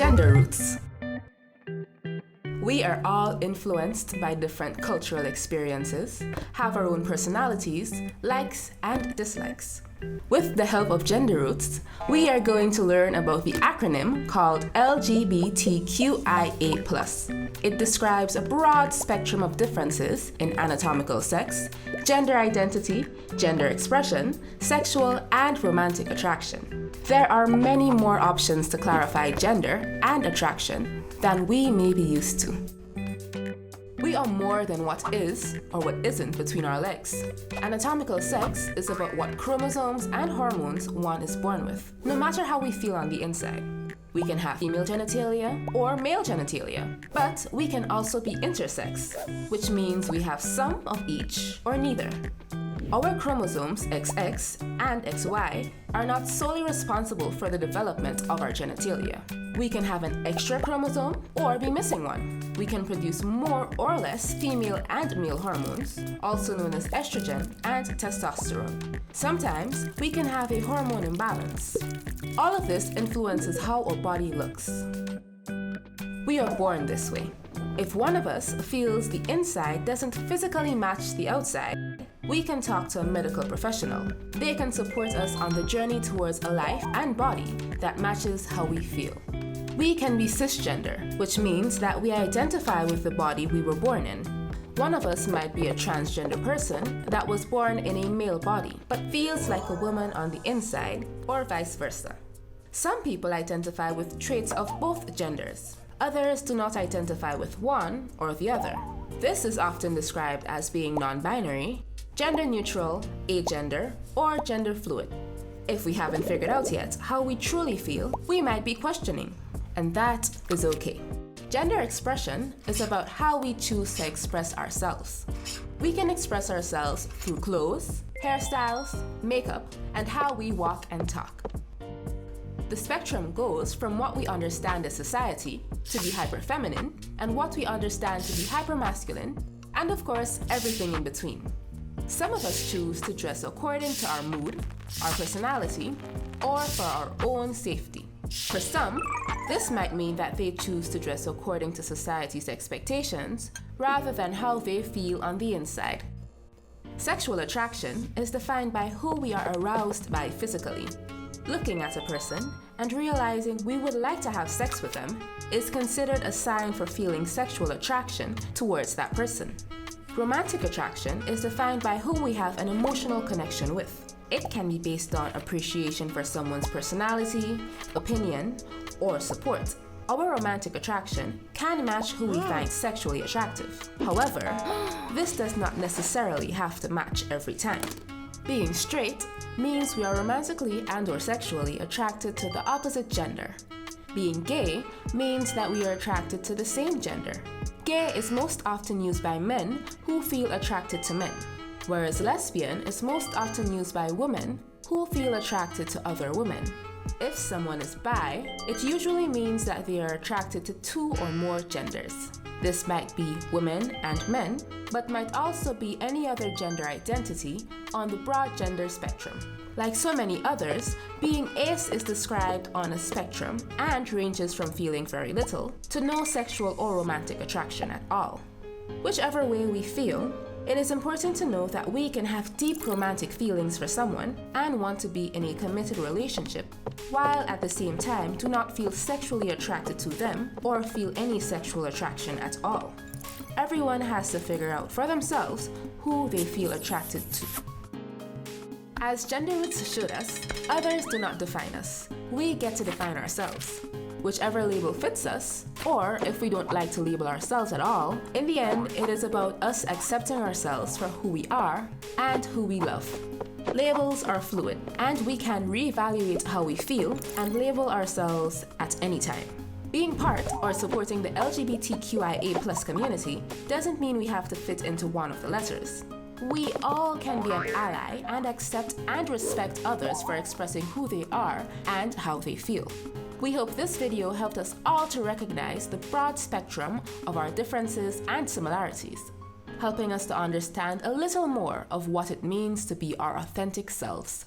Gender roots. We are all influenced by different cultural experiences, have our own personalities, likes and dislikes. With the help of gender roots, we are going to learn about the acronym called LGBTQIA+. It describes a broad spectrum of differences in anatomical sex, gender identity, gender expression, sexual and romantic attraction. There are many more options to clarify gender and attraction than we may be used to. We are more than what is or what isn't between our legs. Anatomical sex is about what chromosomes and hormones one is born with, no matter how we feel on the inside. We can have female genitalia or male genitalia, but we can also be intersex, which means we have some of each or neither. Our chromosomes XX and XY are not solely responsible for the development of our genitalia. We can have an extra chromosome or be missing one. We can produce more or less female and male hormones, also known as estrogen and testosterone. Sometimes we can have a hormone imbalance. All of this influences how our body looks. We are born this way. If one of us feels the inside doesn't physically match the outside, we can talk to a medical professional. They can support us on the journey towards a life and body that matches how we feel. We can be cisgender, which means that we identify with the body we were born in. One of us might be a transgender person that was born in a male body, but feels like a woman on the inside, or vice versa. Some people identify with traits of both genders. Others do not identify with one or the other. This is often described as being non-binary, gender neutral, agender, or gender fluid. If we haven't figured out yet how we truly feel, we might be questioning, and that is okay. Gender expression is about how we choose to express ourselves. We can express ourselves through clothes, hairstyles, makeup, and how we walk and talk. The spectrum goes from what we understand as society to be hyperfeminine, and what we understand to be hypermasculine, and of course, everything in between. Some of us choose to dress according to our mood, our personality, or for our own safety. For some, this might mean that they choose to dress according to society's expectations rather than how they feel on the inside. Sexual attraction is defined by who we are aroused by physically. Looking at a person and realizing we would like to have sex with them is considered a sign for feeling sexual attraction towards that person. Romantic attraction is defined by who we have an emotional connection with. It can be based on appreciation for someone's personality, opinion, or support. Our romantic attraction can match who we find sexually attractive. However, this does not necessarily have to match every time. Being straight means we are romantically and/or sexually attracted to the opposite gender. Being gay means that we are attracted to the same gender. Gay is most often used by men who feel attracted to men, whereas lesbian is most often used by women who feel attracted to other women. If someone is bi, it usually means that they are attracted to two or more genders. This might be women and men, but might also be any other gender identity on the broad gender spectrum. Like so many others, being ace is described on a spectrum and ranges from feeling very little to no sexual or romantic attraction at all. Whichever way we feel, it is important to know that we can have deep romantic feelings for someone and want to be in a committed relationship, while at the same time do not feel sexually attracted to them or feel any sexual attraction at all. Everyone has to figure out for themselves who they feel attracted to. As gender roots showed us, others do not define us. We get to define ourselves. Whichever label fits us, or if we don't like to label ourselves at all, in the end, it is about us accepting ourselves for who we are and who we love. Labels are fluid, and we can reevaluate how we feel and label ourselves at any time. Being part or supporting the LGBTQIA+ community doesn't mean we have to fit into one of the letters. We all can be an ally and accept and respect others for expressing who they are and how they feel. We hope this video helped us all to recognize the broad spectrum of our differences and similarities, helping us to understand a little more of what it means to be our authentic selves.